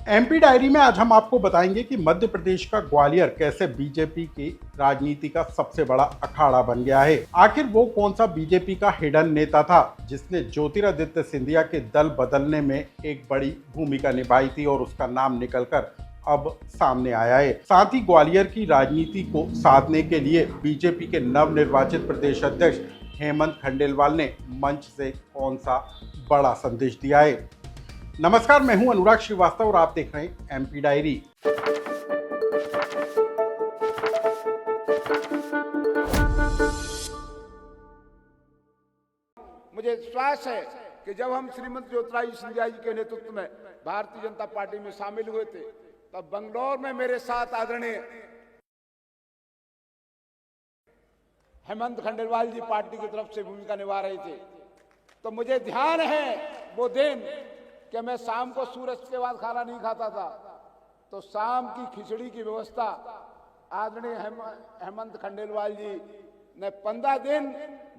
MP diary में आज हम आपको बताएंगे कि मध्य प्रदेश का ग्वालियर कैसे बीजेपी की राजनीति का सबसे बड़ा अखाड़ा बन गया है। आखिर वो कौन सा बीजेपी का हिडन नेता था जिसने ज्योतिरादित्य सिंधिया के दल बदलने में एक बड़ी भूमिका निभाई थी और उसका नाम निकलकर अब सामने आया है। साथ ही ग्वालियर की राजनीति को साधने के लिए बीजेपी के नवनिर्वाचित प्रदेश अध्यक्ष हेमंत खंडेलवाल ने मंच से कौन सा बड़ा संदेश दिया है। नमस्कार, मैं हूं अनुराग श्रीवास्तव और आप देख रहे हैं एमपी डायरी। मुझे विश्वास है कि जब हम श्रीमती ज्योतिरादित्य सिंधिया जी के नेतृत्व में भारतीय जनता पार्टी में शामिल हुए थे तब बंगलौर में मेरे साथ आदरणीय हेमंत खंडेलवाल जी पार्टी की तरफ से भूमिका निभा रहे थे। तो मुझे ध्यान है वो दिन कि मैं शाम को सूरज के बाद खाना नहीं खाता था, तो शाम की खिचड़ी की व्यवस्था आदरणीय हेमंत खंडेलवाल जी ने 15 दिन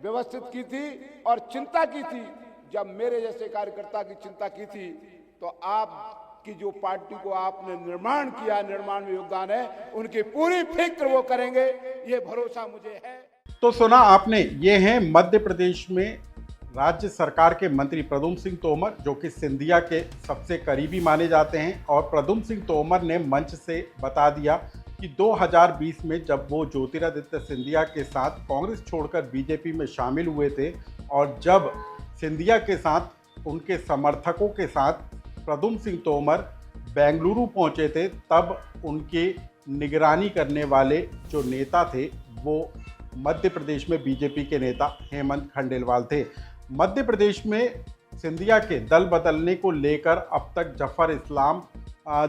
व्यवस्थित की थी और चिंता की थी। जब मेरे जैसे कार्यकर्ता की चिंता की थी तो आपकी जो पार्टी को आपने निर्माण किया, निर्माण में योगदान है, उनकी पूरी फिक्र वो करेंगे, ये भरोसा मुझे है। तो सुना आपने, ये हैं मध्य प्रदेश में राज्य सरकार के मंत्री प्रद्युम्न सिंह तोमर, जो कि सिंधिया के सबसे करीबी माने जाते हैं। और प्रद्युम्न सिंह तोमर ने मंच से बता दिया कि 2020 में जब वो ज्योतिरादित्य सिंधिया के साथ कांग्रेस छोड़कर बीजेपी में शामिल हुए थे और जब सिंधिया के साथ उनके समर्थकों के साथ प्रद्युम्न सिंह तोमर बेंगलुरु पहुंचे थे, तब उनके निगरानी करने वाले जो नेता थे वो मध्य प्रदेश में बीजेपी के नेता हेमंत खंडेलवाल थे। मध्य प्रदेश में सिंधिया के दल बदलने को लेकर अब तक जफर इस्लाम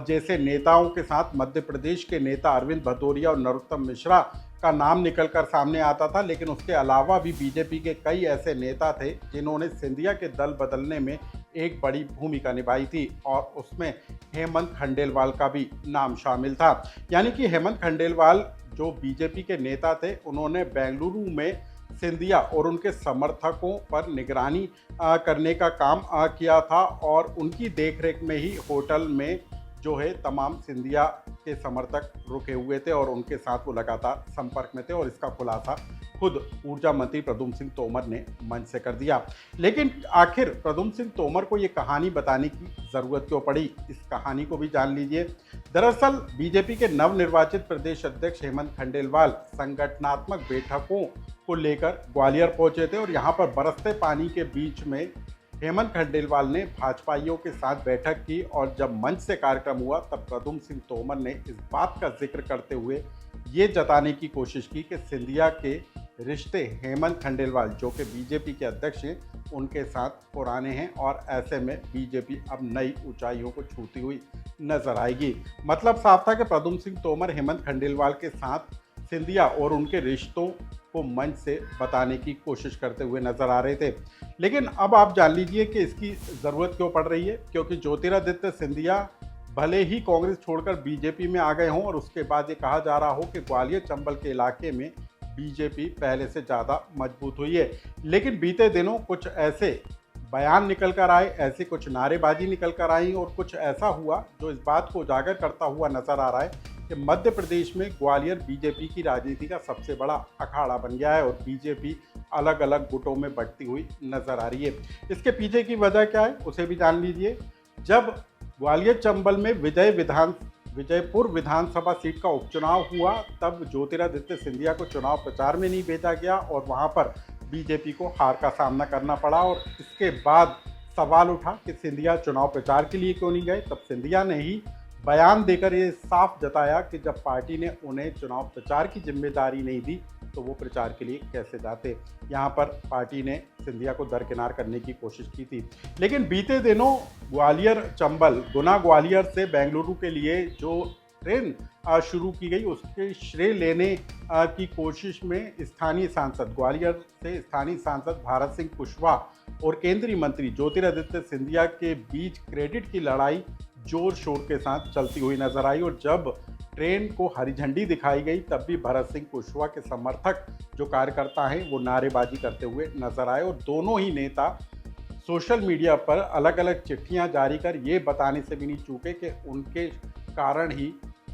जैसे नेताओं के साथ मध्य प्रदेश के नेता अरविंद भदौरिया और नरोत्तम मिश्रा का नाम निकलकर सामने आता था, लेकिन उसके अलावा भी बीजेपी के कई ऐसे नेता थे जिन्होंने सिंधिया के दल बदलने में एक बड़ी भूमिका निभाई थी और उसमें हेमंत खंडेलवाल का भी नाम शामिल था। यानी कि हेमंत खंडेलवाल जो बीजेपी के नेता थे, उन्होंने बेंगलुरु में सिंधिया और उनके समर्थकों पर निगरानी करने का काम किया था और उनकी देखरेख में ही होटल में जो है तमाम सिंधिया के समर्थक रुके हुए थे और उनके साथ वो लगातार संपर्क में थे। और इसका खुलासा खुद ऊर्जा मंत्री प्रद्युम्न सिंह तोमर ने मंच से कर दिया। लेकिन आखिर प्रद्युम्न सिंह तोमर को ये कहानी बताने की ज़रूरत क्यों पड़ी, इस कहानी को भी जान लीजिए। दरअसल बीजेपी के नवनिर्वाचित प्रदेश अध्यक्ष हेमंत खंडेलवाल संगठनात्मक बैठकों को लेकर ग्वालियर पहुंचे थे और यहाँ पर बरसते पानी के बीच में हेमंत खंडेलवाल ने भाजपाइयों के साथ बैठक की और जब मंच से कार्यक्रम हुआ तब प्रद्युम्न सिंह तोमर ने इस बात का जिक्र करते हुए ये जताने की कोशिश की कि सिंधिया के रिश्ते हेमंत खंडेलवाल जो कि बीजेपी के अध्यक्ष हैं उनके साथ पुराने हैं और ऐसे में बीजेपी अब नई ऊंचाइयों को छूती हुई नजर आएगी। मतलब साफ था कि प्रद्युम्न सिंह तोमर हेमंत खंडेलवाल के साथ सिंधिया और उनके रिश्तों को मंच से बताने की कोशिश करते हुए नजर आ रहे थे। लेकिन अब आप जान लीजिए कि इसकी ज़रूरत क्यों पड़ रही है, क्योंकि ज्योतिरादित्य सिंधिया भले ही कांग्रेस छोड़कर बीजेपी में आ गए हों और उसके बाद ये कहा जा रहा हो कि ग्वालियर चंबल के इलाके में बीजेपी पहले से ज़्यादा मजबूत हुई है, लेकिन बीते दिनों कुछ ऐसे बयान निकल कर आए, ऐसी कुछ नारेबाजी निकल कर आई और कुछ ऐसा हुआ जो इस बात को उजागर करता हुआ नजर आ रहा है कि मध्य प्रदेश में ग्वालियर बीजेपी की राजनीति का सबसे बड़ा अखाड़ा बन गया है और बीजेपी अलग अलग गुटों में बढ़ती हुई नजर आ रही है। इसके पीछे की वजह क्या है उसे भी जान लीजिए। जब ग्वालियर चंबल में विजयपुर विधानसभा सीट का उपचुनाव हुआ तब ज्योतिरादित्य सिंधिया को चुनाव प्रचार में नहीं भेजा गया और वहां पर बीजेपी को हार का सामना करना पड़ा। और इसके बाद सवाल उठा कि सिंधिया चुनाव प्रचार के लिए क्यों नहीं गए। तब सिंधिया ने ही बयान देकर ये साफ जताया कि जब पार्टी ने उन्हें चुनाव प्रचार की जिम्मेदारी नहीं दी तो वो प्रचार के लिए कैसे जाते। यहाँ पर पार्टी ने सिंधिया को दरकिनार करने की कोशिश की थी। लेकिन बीते दिनों ग्वालियर चंबल गुना ग्वालियर से बेंगलुरु के लिए जो ट्रेन शुरू की गई उसके श्रेय लेने की कोशिश में स्थानीय सांसद ग्वालियर से स्थानीय सांसद भारत सिंह कुशवाहा और केंद्रीय मंत्री ज्योतिरादित्य सिंधिया के बीच क्रेडिट की लड़ाई जोर शोर के साथ चलती हुई नजर आई। और जब ट्रेन को हरी झंडी दिखाई गई तब भी भरत सिंह कुशवाहा के समर्थक जो कार्यकर्ता हैं वो नारेबाजी करते हुए नजर आए और दोनों ही नेता सोशल मीडिया पर अलग अलग चिट्ठियां जारी कर ये बताने से भी नहीं चूके कि उनके कारण ही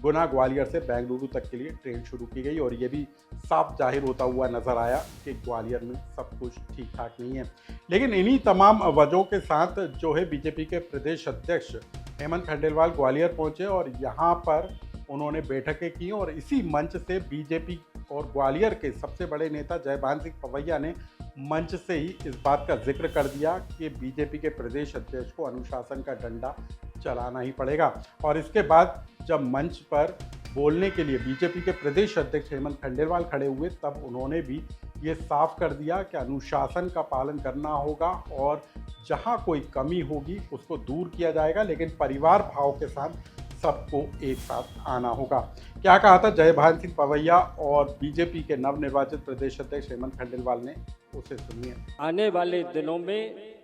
गुना ग्वालियर से बेंगलुरु तक के लिए ट्रेन शुरू की गई, और ये भी साफ जाहिर होता हुआ नजर आया कि ग्वालियर में सब कुछ ठीक ठाक नहीं है। लेकिन इन्हीं तमाम वजहों के साथ जो है बीजेपी के प्रदेश अध्यक्ष हेमंत खंडेलवाल ग्वालियर पहुंचे और यहाँ पर उन्होंने बैठकें की, और इसी मंच से बीजेपी और ग्वालियर के सबसे बड़े नेता जयभान सिंह पवैया ने मंच से ही इस बात का जिक्र कर दिया कि बीजेपी के प्रदेश अध्यक्ष को अनुशासन का डंडा चलाना ही पड़ेगा। और इसके बाद जब मंच पर बोलने के लिए बीजेपी के प्रदेश अध्यक्ष हेमंत खंडेलवाल खड़े हुए, तब उन्होंने भी ये साफ कर दिया कि अनुशासन का पालन करना होगा और जहां कोई कमी होगी उसको दूर किया जाएगा, लेकिन परिवार भाव के साथ सबको एक साथ आना होगा। क्या कहा था जयभान सिंह पवैया और बीजेपी के नवनिर्वाचित प्रदेश अध्यक्ष हेमंत खंडेलवाल ने, उसे सुनिए। आने वाले दिनों में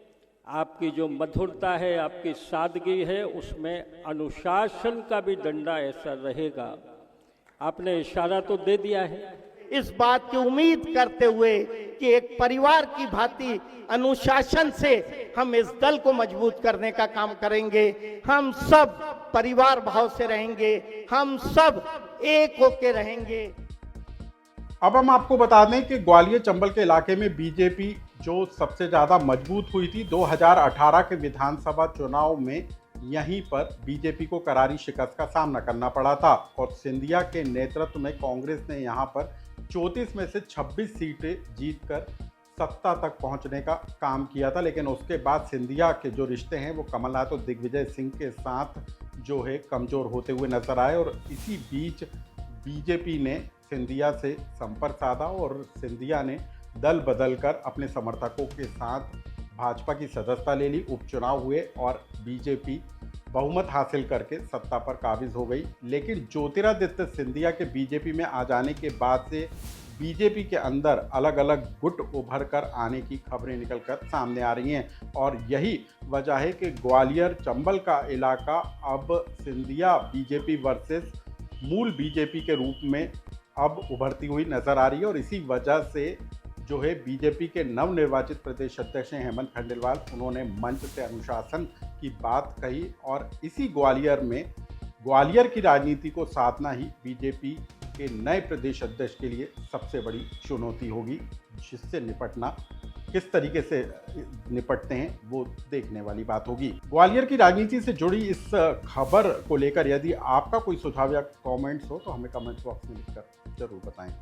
आपकी जो मधुरता है, आपकी सादगी है, उसमें अनुशासन का भी डंडा ऐसा रहेगा। आपने इशारा तो दे दिया है, इस बात की उम्मीद करते हुए कि एक परिवार की भांति अनुशासन से हम इस दल को मजबूत करने का काम करेंगे। हम सब परिवार भाव से रहेंगे, हम सब एक होके रहेंगे। अब हम आपको बता दें कि ग्वालियर चंबल के इलाके में बीजेपी जो सबसे ज़्यादा मजबूत हुई थी 2018 के विधानसभा चुनाव में, यहीं पर बीजेपी को करारी शिकस्त का सामना करना पड़ा था, और सिंधिया के नेतृत्व में कांग्रेस ने यहां पर 34 में से 26 सीटें जीतकर सत्ता तक पहुंचने का काम किया था। लेकिन उसके बाद सिंधिया के जो रिश्ते हैं वो कमलनाथ और दिग्विजय सिंह के साथ जो है कमज़ोर होते हुए नजर आए, और इसी बीच बीजेपी ने सिंधिया से संपर्क साधा और सिंधिया ने दल बदल कर अपने समर्थकों के साथ भाजपा की सदस्यता ले ली। उपचुनाव हुए और बीजेपी बहुमत हासिल करके सत्ता पर काबिज हो गई। लेकिन ज्योतिरादित्य सिंधिया के बीजेपी में आ जाने के बाद से बीजेपी के अंदर अलग अलग गुट उभर कर आने की खबरें निकलकर सामने आ रही हैं, और यही वजह है कि ग्वालियर चंबल का इलाका अब सिंधिया बीजेपी वर्सेस मूल बीजेपी के रूप में अब उभरती हुई नजर आ रही है। और इसी वजह से जो है बीजेपी के नवनिर्वाचित प्रदेश अध्यक्ष हैं हेमंत खंडेलवाल, उन्होंने मंच से अनुशासन की बात कही, और इसी ग्वालियर में ग्वालियर की राजनीति को साधना ही बीजेपी के नए प्रदेश अध्यक्ष के लिए सबसे बड़ी चुनौती होगी, जिससे निपटना किस तरीके से निपटते हैं वो देखने वाली बात होगी। ग्वालियर की राजनीति से जुड़ी इस खबर को लेकर यदि आपका कोई सुझाव या कमेंट्स हो तो हमें कमेंट बॉक्स में लिखकर जरूर बताएं।